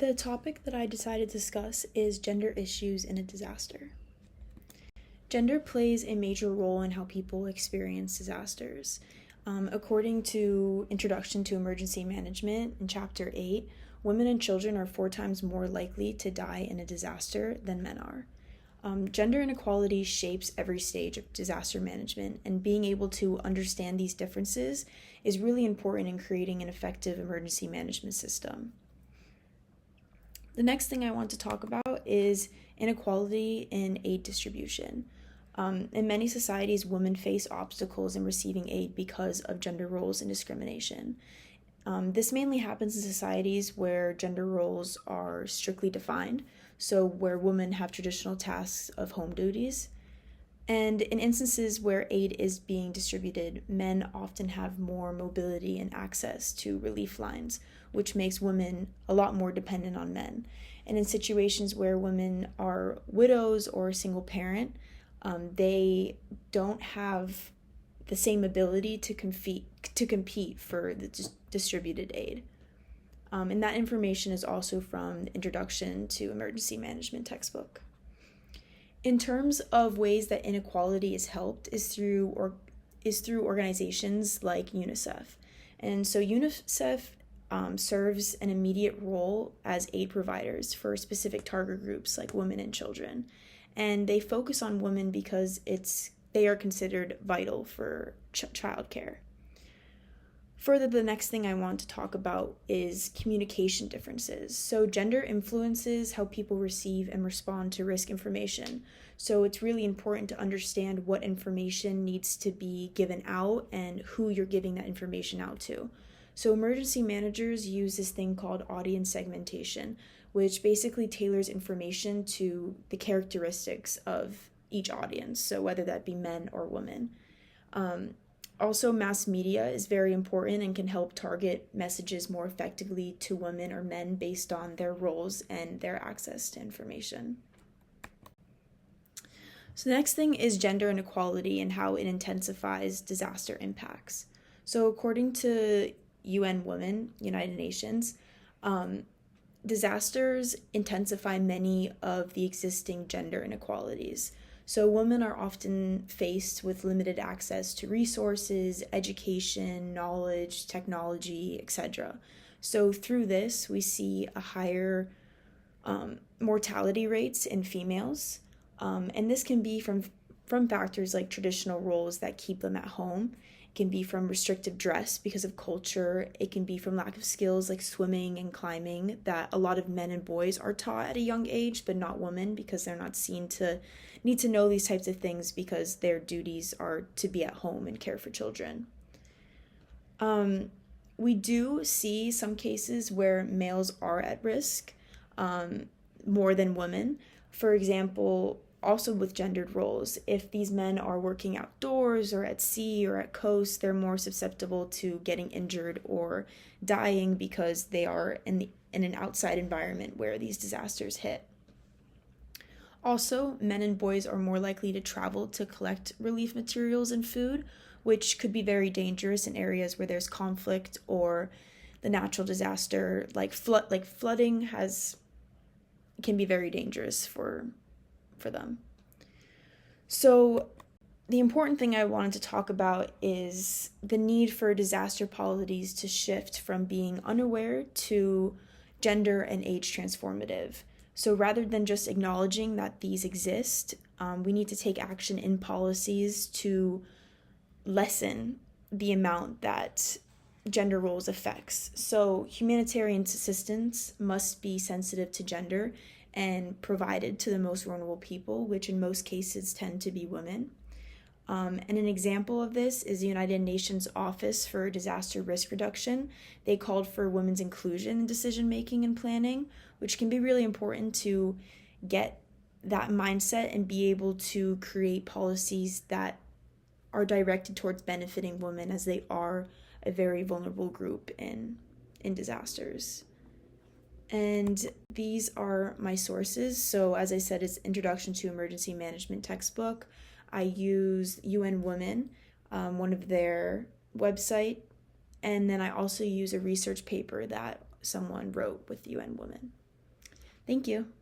The topic that I decided to discuss is gender issues in a disaster. Gender plays a major role in how people experience disasters. According to Introduction to Emergency Management in Chapter 8, women and children are 4 times more likely to die in a disaster than men are. Gender inequality shapes every stage of disaster management, and being able to understand these differences is really important in creating an effective emergency management system. The next thing I want to talk about is inequality in aid distribution. In many societies, women face obstacles in receiving aid because of gender roles and discrimination. This mainly happens in societies where gender roles are strictly defined, so where women have traditional tasks of home duties. And in instances where aid is being distributed, men often have more mobility and access to relief lines, which makes women a lot more dependent on men. And in situations where women are widows or a single parent, they don't have the same ability to compete for the distributed aid. And that information is also from the Introduction to Emergency Management textbook. In terms of ways that inequality is helped is through organizations like UNICEF. And so UNICEF serves an immediate role as aid providers for specific target groups like women and children. And they focus on women because they are considered vital for childcare. Further, the next thing I want to talk about is communication differences. So gender influences how people receive and respond to risk information. So it's really important to understand what information needs to be given out and who you're giving that information out to. So emergency managers use this thing called audience segmentation, which basically tailors information to the characteristics of each audience, so whether that be men or women. Also, mass media is very important and can help target messages more effectively to women or men based on their roles and their access to information. So the next thing is gender inequality and how it intensifies disaster impacts. So according to UN Women, United Nations, disasters intensify many of the existing gender inequalities. So women are often faced with limited access to resources, education, knowledge, technology, etc. So through this, we see a higher mortality rates in females. And this can be from factors like traditional roles that keep them at home. It can be from restrictive dress because of culture. It can be from lack of skills like swimming and climbing that a lot of men and boys are taught at a young age, but not women because they're not seen to need to know these types of things because their duties are to be at home and care for children. We do see some cases where males are at risk more than women. For example, also with gendered roles, if these men are working outdoors or at sea or at coast, they're more susceptible to getting injured or dying because they are in an outside environment where these disasters hit. Also, men and boys are more likely to travel to collect relief materials and food, which could be very dangerous in areas where there's conflict or the natural disaster like flooding can be very dangerous for them. So the important thing I wanted to talk about is the need for disaster policies to shift from being unaware to gender and age transformative. So rather than just acknowledging that these exist, we need to take action in policies to lessen the amount that gender roles affects. So humanitarian assistance must be sensitive to gender and provided to the most vulnerable people, which in most cases tend to be women. And an example of this is the United Nations Office for Disaster Risk Reduction. They called for women's inclusion in decision-making and planning, which can be really important to get that mindset and be able to create policies that are directed towards benefiting women as they are a very vulnerable group in disasters. And these are my sources. So as I said, it's Introduction to Emergency Management textbook. I use UN Women, one of their website, and then I also use a research paper that someone wrote with UN Women. Thank you.